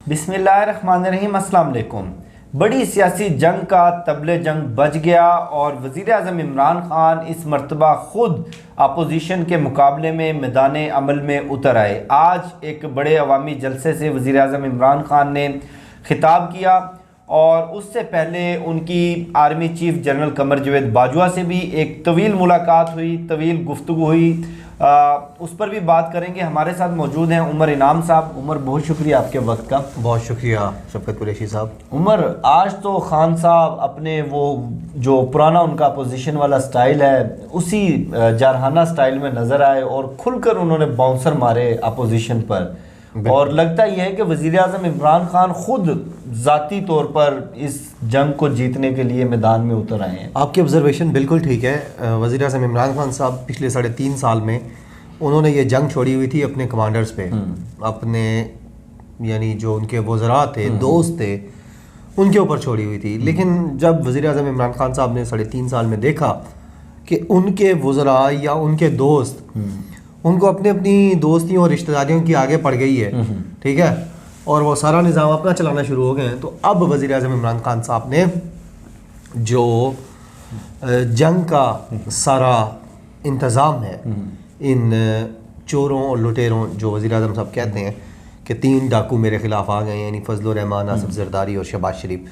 بسم اللہ الرحمن الرحیم۔ السلام علیکم۔ بڑی سیاسی جنگ کا طبل جنگ بج گیا اور وزیر اعظم عمران خان اس مرتبہ خود اپوزیشن کے مقابلے میں میدان عمل میں اتر آئے۔ آج ایک بڑے عوامی جلسے سے وزیر اعظم عمران خان نے خطاب کیا اور اس سے پہلے ان کی army chief general Qamar Javed Bajwa سے بھی ایک طویل ملاقات ہوئی، طویل گفتگو ہوئی، اس پر بھی بات کریں گے۔ ہمارے ساتھ موجود ہیں عمر انعام صاحب۔ عمر، بہت شکریہ آپ کے وقت کا۔ بہت شکریہ شفقت قریشی صاحب۔ عمر، آج تو خان صاحب اپنے وہ جو پرانا ان کا اپوزیشن والا سٹائل ہے اسی جارحانہ سٹائل میں نظر آئے اور کھل کر انہوں نے باؤنسر مارے اپوزیشن پر، اور لگتا یہ ہے کہ وزیر اعظم عمران خان خود ذاتی طور پر اس جنگ کو جیتنے کے لیے میدان میں اتر آئے ہیں۔ آپ کی آبزرویشن بالکل ٹھیک ہے۔ وزیر اعظم عمران خان صاحب پچھلے 3.5 سال میں انہوں نے یہ جنگ چھوڑی ہوئی تھی اپنے کمانڈرز پہ، اپنے یعنی جو ان کے وزراء تھے، دوست تھے، ان کے اوپر چھوڑی ہوئی تھی۔ لیکن جب وزیر اعظم عمران خان صاحب نے 3.5 سال میں دیکھا کہ ان کے وزراء یا ان کے دوست ان کو اپنی دوستیوں اور رشتہ داریوں کی آگے پڑ گئی ہے، ٹھیک ہے، اور وہ سارا نظام اپنا چلانا شروع ہو گئے ہیں، تو اب وزیر اعظم عمران خان صاحب نے جو جنگ کا سارا انتظام ہے، ان چوروں اور لٹیروں، جو وزیر اعظم صاحب کہتے ہیں کہ 3 ڈاکو میرے خلاف آ گئے ہیں، یعنی فضل الرحمان، آصف زرداری اور شہباز شریف،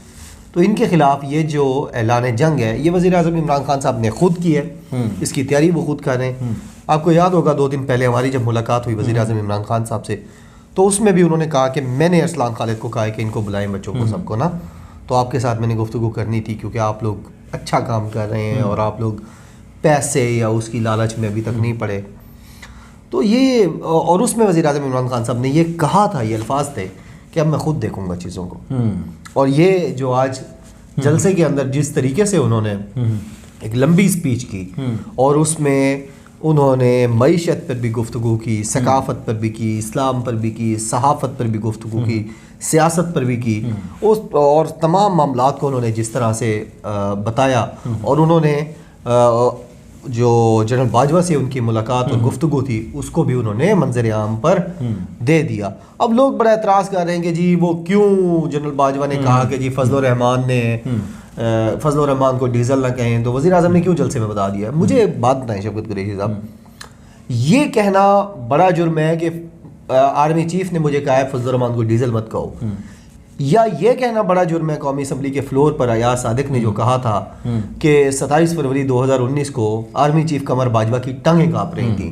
تو ان کے خلاف یہ جو اعلان جنگ ہے یہ وزیر اعظم عمران خان صاحب نے خود کی ہے، اس کی تیاری وہ خود کر رہے ہیں۔ آپ کو یاد ہوگا 2 دن پہلے ہماری جب ملاقات ہوئی وزیر اعظم عمران خان صاحب سے، تو اس میں بھی انہوں نے کہا کہ میں نے ارسلان خالد کو کہا ہے کہ ان کو بلائیں بچوں کو سب کو نا، تو آپ کے ساتھ میں نے گفتگو کرنی تھی کیونکہ آپ لوگ اچھا کام کر رہے ہیں اور آپ لوگ پیسے یا اس کی لالچ میں ابھی تک نہیں پڑے، تو یہ، اور اس میں وزیر اعظم عمران خان صاحب نے یہ کہا تھا، یہ الفاظ تھے کہ اب میں خود دیکھوں گا چیزوں کو۔ اور یہ جو آج جلسے کے اندر جس طریقے سے انہوں نے ایک لمبی سپیچ کی اور اس میں انہوں نے معیشت پر بھی گفتگو کی، ثقافت پر بھی کی، اسلام پر بھی کی، صحافت پر بھی گفتگو کی، سیاست پر بھی کی، اور تمام معاملات کو انہوں نے جس طرح سے بتایا، اور انہوں نے جو جنرل باجوہ سے ان کی ملاقات اور گفتگو تھی اس کو بھی انہوں نے منظر عام پر دے دیا۔ اب لوگ بڑا اعتراض کر رہے ہیں کہ جی وہ کیوں جنرل باجوہ نے کہا کہ جی فضل الرحمان کو ڈیزل نہ کہیں، تو وزیر اعظم نے کیوں جلسے میں بتا دیا؟ مجھے بات بتائیں شفقت قریشی صاحب، یہ کہنا بڑا جرم ہے کہ آرمی چیف نے مجھے کہا ہے فضل الرحمان کو ڈیزل مت کہو، یا یہ کہنا بڑا جرم ہے قومی اسمبلی کے فلور پر ایاز صادق نے جو کہا تھا کہ 27 فروری 2019 کو آرمی چیف قمر باجوہ کی ٹانگیں کانپ رہی تھیں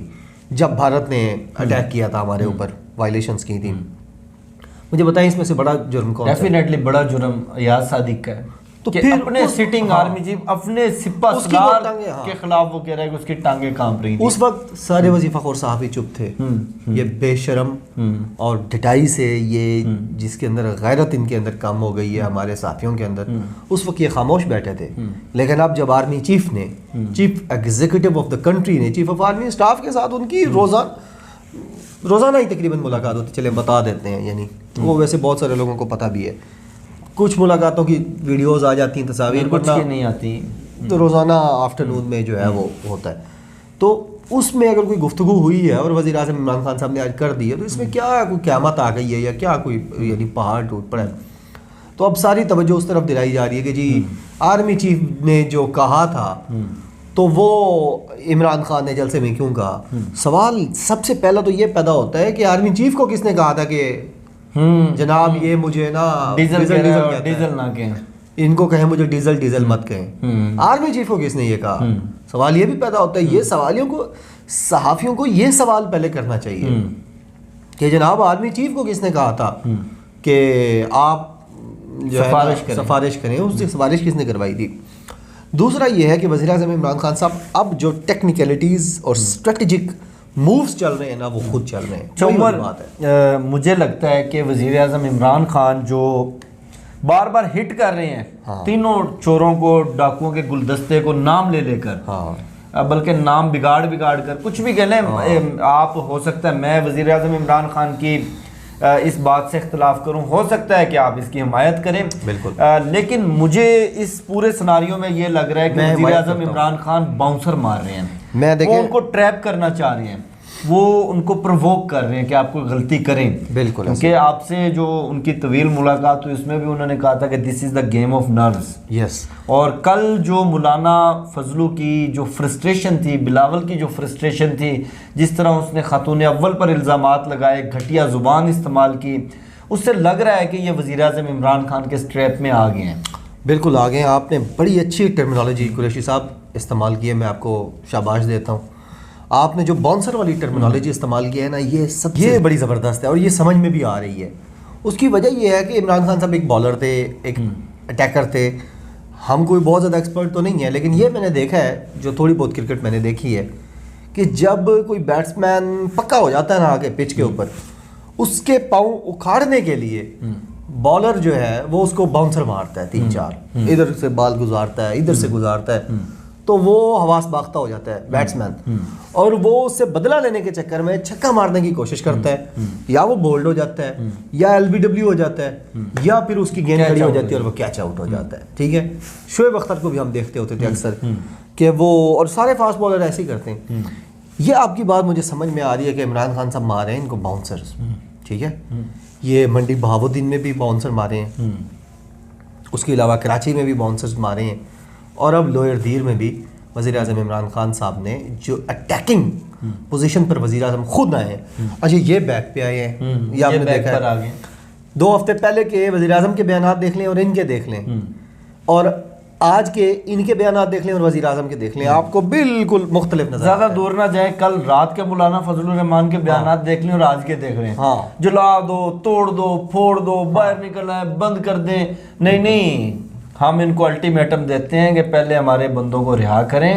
جب بھارت نے اٹیک کیا تھا ہمارے اوپر، وائلیشنز کی تھیں۔ مجھے بتائیں اس میں سے بڑا جرم کون سا ہے؟ ڈیفینیٹلی بڑا جرم ایاز صادق کا ہے، تو کہ پھر اپنے سٹنگ آرمی چیف اپنے سپہ سالار کے خلاف وہ کہہ رہا ہے کہ اس کی ٹانگیں کانپ رہی تھیں۔ اس وقت سارے وظیفہ خور صحافی چپ تھے، یہ بے شرم اور ڈٹائی سے، یہ جس کے اندر غیرت ان کے اندر کم ہو گئی ہے ہمارے صحافیوں کے اندر، اس وقت یہ خاموش بیٹھے تھے۔ لیکن اب جب آرمی چیف نے، chief executive of the country نے، چیف آف آرمی اسٹاف کے ساتھ ان کی روزانہ ہی تقریباً ملاقات ہوتی، چلے بتا دیتے ہیں، یعنی وہ ویسے بہت سارے لوگوں کو پتہ بھی ہے، کچھ ملاقاتوں کی ویڈیوز آ جاتی ہیں، تصاویر کچھ کی نہیں آتی، تو روزانہ آفٹرنون میں جو ہے وہ ہوتا ہے، تو اس میں اگر کوئی گفتگو ہوئی ہے اور وزیر اعظم عمران خان صاحب نے آج کر دی ہے، تو اس میں کیا کوئی قیامت آ گئی ہے یا کیا کوئی یعنی پہاڑ ٹوٹ پڑا ہے؟ تو اب ساری توجہ اس طرف دلائی جا رہی ہے کہ جی آرمی چیف نے جو کہا تھا تو وہ عمران خان نے جلسے میں کیوں کہا؟ سوال سب سے پہلا تو یہ پیدا ہوتا ہے کہ آرمی چیف کو کس نے کہا تھا کہ جناب یہ مجھے نا ڈیزل نہ کہیں، ان کو کہیں مجھے ڈیزل مت کہیں؟ آرمی چیف کو کس نے یہ کہا؟ سوال یہ بھی پیدا ہوتا ہے، یہ سوالیوں کو صحافیوں کو یہ سوال پہلے کرنا چاہیے کہ جناب آرمی چیف کو کس نے کہا تھا کہ آپ سفارش کریں، اس سے سفارش کس نے کروائی تھی؟ دوسرا یہ ہے کہ وزیر اعظم عمران خان صاحب اب جو ٹیکنیکلٹیز اور اسٹریٹجک مووز چل رہے ہیں نا وہ خود چل رہے ہیں۔ عمر، مجھے لگتا ہے کہ وزیر اعظم عمران خان جو بار بار ہٹ کر رہے ہیں تینوں چوروں کو، ڈاکوؤں کے گلدستے کو نام لے لے کر، بلکہ نام بگاڑ کر کچھ بھی کہنے، آپ ہو سکتا ہے میں وزیر اعظم عمران خان کی اس بات سے اختلاف کروں، ہو سکتا ہے کہ آپ اس کی حمایت کریں، بالکل، لیکن مجھے اس پورے سناریو میں یہ لگ رہا ہے کہ وزیر اعظم عمران خان باؤنسر مار رہے ہیں، وہ ان کو ٹریپ کرنا چاہ رہے ہیں۔ وہ ان کو پرووک کر رہے ہیں کہ آپ کوئی غلطی کریں. بالکل. کیونکہ آپ سے جو ان کی طویل ملاقات ہوئی اس میں بھی انہوں نے کہا تھا کہ دس از دا گیم آف نروز. یس. اور کل جو مولانا فضلو کی جو فرسٹریشن تھی, بلاول کی جو فرسٹریشن تھی, جس طرح اس نے خاتون اول پر الزامات لگائے, گھٹیا زبان استعمال کی, اس سے لگ رہا ہے کہ یہ وزیر اعظم عمران خان کے اسٹریپ میں آ گئے ہیں. بالکل آ گئے ہیں. آپ نے بڑی اچھی ٹرمینالوجی قریشی صاحب استعمال کی ہے, میں آپ کو شاباش دیتا ہوں. آپ نے جو باؤنسر والی ٹرمینالوجی استعمال کی ہے نا, یہ بڑی زبردست ہے اور یہ سمجھ میں بھی آ رہی ہے. اس کی وجہ یہ ہے کہ عمران خان صاحب ایک بالر تھے, ایک اٹیکر تھے. ہم کوئی بہت زیادہ ایکسپرٹ تو نہیں ہے, لیکن یہ میں نے دیکھا ہے, جو تھوڑی بہت کرکٹ میں نے دیکھی ہے, کہ جب کوئی بیٹسمین پکا ہو جاتا ہے نا آگے پچ کے اوپر, اس کے پاؤں اکھاڑنے کے لیے بالر جو ہے وہ اس کو باؤنسر مارتا ہے 3-4, ادھر سے بال گزارتا ہے, ادھر سے گزارتا ہے, تو وہ حواس باختہ ہو جاتا ہے بیٹسمین, اور وہ اس سے بدلہ لینے کے چکر میں چھکا مارنے کی کوشش کرتا ہے, یا وہ بولڈ ہو جاتا ہے, یا LBW ہو جاتا ہے, یا پھر اس کی گیند کھڑی ہو جاتی ہے اور وہ کیچ آؤٹ ہو جاتا ہے. ٹھیک ہے, شعیب اختر کو بھی ہم دیکھتے ہوتے تھے اکثر کہ وہ, اور سارے فاسٹ بالر ایسے ہی کرتے ہیں. یہ آپ کی بات مجھے سمجھ میں آ رہی ہے کہ عمران خان صاحب مارے ہیں ان کو باؤنسرز. ٹھیک ہے, یہ منڈی بہاؤالدین میں بھی باؤنسر مارے ہیں, اس کے علاوہ کراچی میں بھی باؤنسرز مارے ہیں, اور اب لوئر دیر میں بھی وزیر اعظم عمران خان صاحب نے جو اٹیکنگ پوزیشن پر وزیر اعظم خود آئے ہیں. اچھا, یہ بیک پہ آئے ہیں, یہ آپ نے دیکھا ہے 2 ہفتے پہلے کے وزیر اعظم کے بیانات دیکھ لیں اور ان کے دیکھ لیں, اور آج کے ان کے بیانات دیکھ لیں اور وزیر اعظم کے دیکھ لیں, آپ کو بالکل مختلف نظر. زیادہ دور نہ جائیں, کل رات کے مولانا فضل الرحمان کے بیانات دیکھ لیں اور آج کے دیکھ لیں. جلا دو, توڑ دو, پھوڑ دو, باہر نکل آئے, بند کر دیں. نہیں, ہم ان کو الٹیمیٹم دیتے ہیں کہ پہلے ہمارے بندوں کو رہا کریں,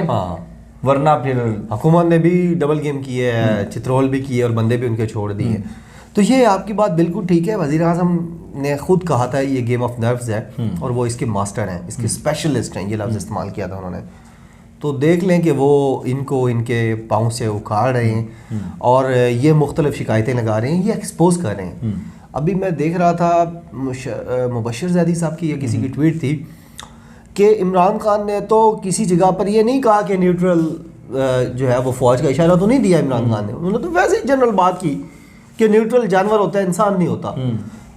ورنہ پھر. حکومت نے بھی ڈبل گیم کی ہے, چترول بھی کی ہے, اور بندے بھی ان کے چھوڑ دیے. تو یہ آپ کی بات بالکل ٹھیک ہے. وزیر اعظم نے خود کہا تھا یہ گیم آف نروز ہے, اور وہ اس کے ماسٹر ہیں, اس کے اسپیشلسٹ ہیں, یہ لفظ استعمال کیا تھا انہوں نے. تو دیکھ لیں کہ وہ ان کو ان کے پاؤں سے اکھاڑ رہے ہیں اور یہ مختلف شکایتیں لگا رہے ہیں, یہ ایکسپوز کر رہے ہیں. ابھی میں دیکھ رہا تھا مبشر زیدی صاحب کی یا کسی کی ٹویٹ تھی کہ عمران خان نے تو کسی جگہ پر یہ نہیں کہا کہ نیوٹرل جو ہے وہ فوج کا اشارہ تو نہیں دیا عمران خان نے, انہوں نے تو ویسے ہی جنرل بات کی کہ نیوٹرل جانور ہوتا ہے, انسان نہیں ہوتا.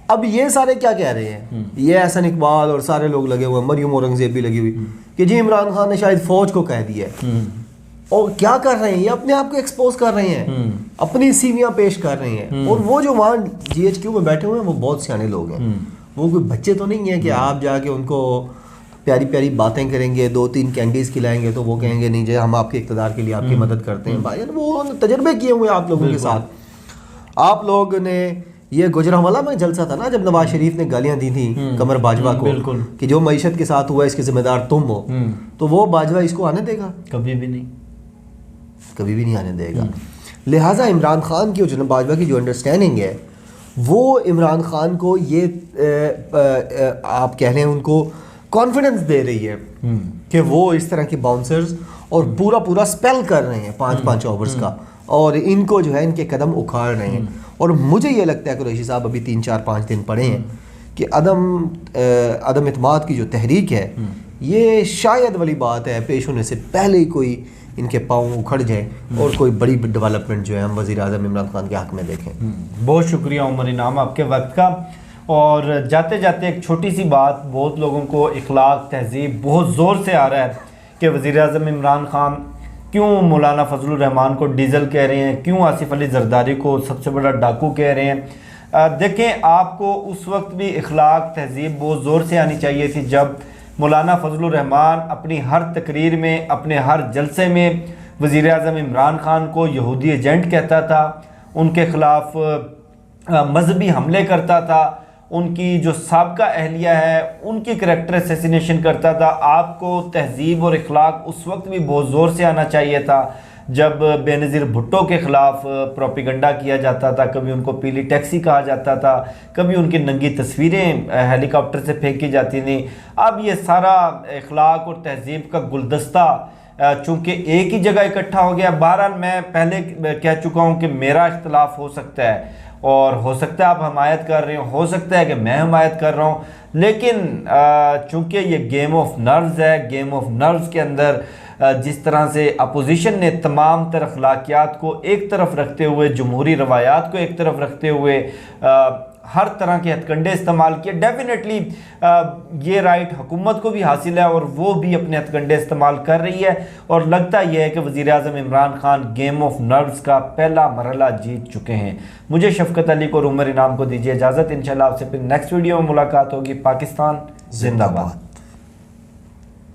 اب یہ سارے کیا کہہ رہے ہیں, یہ احسن اقبال اور سارے لوگ لگے ہوئے, مریم اورنگزیب بھی لگی ہوئی, کہ جی عمران خان نے شاید فوج کو کہہ دیا ہے. اور کیا کر رہے ہیں, یہ اپنے آپ کو ایکسپوز کر رہے ہیں, اپنی سیویاں پیش کر رہے ہیں. اور وہ جو وہاں GHQ میں بیٹھے ہوئے ہیں وہ بہت سیانے لوگ ہیں, وہ کوئی بچے تو نہیں ہیں کہ آپ جا کے ان کو پیاری پیاری باتیں کریں گے, 2-3 کینڈیز کھلائیں گے تو وہ کہیں گے نہیں جی ہم آپ کے اقتدار کے لیے آپ کی مدد کرتے ہیں. بھائی وہ تجربے کیے ہوئے آپ لوگوں کے ساتھ. آپ لوگ نے یہ گجرانوالہ میں جلسہ تھا نا جب نواز شریف نے گالیاں دی تھیں قمر باجوہ کو کہ جو معیشت کے ساتھ ہوا اس کے ذمہ دار تم ہو, تو وہ باجوہ اس کو آنے دے گا؟ کبھی بھی نہیں آنے دے گا. لہٰذا عمران خان کی جو باجوہ کی جو انڈرسٹینڈنگ ہے وہ عمران خان کو یہ آپ کہہ رہے ہیں ان کو کانفیڈنس دے رہی ہے کہ وہ اس طرح کے باؤنسرز اور پورا اسپیل کر رہے ہیں 5-5 اوورز کا, اور ان کو جو ہے ان کے قدم اکھاڑ رہے ہیں. اور مجھے یہ لگتا ہے کہ قریشی صاحب ابھی 3-4-5 دن پڑے ہیں کہ عدم اعتماد کی جو تحریک ہے یہ شاید والی بات ہے, پیش ہونے سے پہلے ہی کوئی ان کے پاؤں اکھڑ جائیں اور کوئی بڑی ڈیولپمنٹ جو ہے ہم وزیر اعظم عمران خان کے حق میں دیکھیں. بہت شکریہ عمر انعام آپ کے وقت کا. اور جاتے جاتے ایک چھوٹی سی بات, بہت لوگوں کو اخلاق تہذیب بہت زور سے آ رہا ہے کہ وزیر اعظم عمران خان کیوں مولانا فضل الرحمان کو ڈیزل کہہ رہے ہیں, کیوں آصف علی زرداری کو سب سے بڑا ڈاکو کہہ رہے ہیں. دیکھیں آپ کو اس وقت بھی اخلاق تہذیب بہت زور سے آنی چاہیے تھی جب مولانا فضل الرحمان اپنی ہر تقریر میں, اپنے ہر جلسے میں وزیر اعظم عمران خان کو یہودی ایجنٹ کہتا تھا, ان کے خلاف مذہبی حملے کرتا تھا, ان کی جو سابقہ اہلیہ ہے ان کی کریکٹر اسیسینیشن کرتا تھا. آپ کو تہذیب اور اخلاق اس وقت بھی بہت زور سے آنا چاہیے تھا جب بے نظیر بھٹو کے خلاف پروپیگنڈا کیا جاتا تھا, کبھی ان کو پیلی ٹیکسی کہا جاتا تھا, کبھی ان کی ننگی تصویریں ہیلی کاپٹر سے پھینکی جاتی تھیں. اب یہ سارا اخلاق اور تہذیب کا گلدستہ چونکہ ایک ہی جگہ اکٹھا ہو گیا. بہرحال میں پہلے کہہ چکا ہوں کہ میرا اختلاف ہو سکتا ہے اور ہو سکتا ہے آپ حمایت کر رہے ہوں, ہو سکتا ہے کہ میں حمایت کر رہا ہوں, لیکن چونکہ یہ گیم آف نروز ہے, گیم آف نروز کے اندر جس طرح سے اپوزیشن نے تمام تر اخلاقیات کو ایک طرف رکھتے ہوئے، جمہوری روایات کو ایک طرف رکھتے ہوئے ہر طرح کے ہتھ کنڈے استعمال کیے، ڈیفینیٹلی یہ رائٹ حکومت کو بھی حاصل ہے اور وہ بھی اپنے ہتھ کنڈے استعمال کر رہی ہے، اور لگتا یہ ہے کہ وزیر اعظم Imran Khan game of nerves کا پہلا مرحلہ جیت چکے ہیں۔ مجھے شفقت علی کو، عمر انعام کو دیجیے اجازت، انشاءاللہ آپ سے پھر نیکسٹ ویڈیو میں ملاقات ہوگی۔ پاکستان زندہ باد۔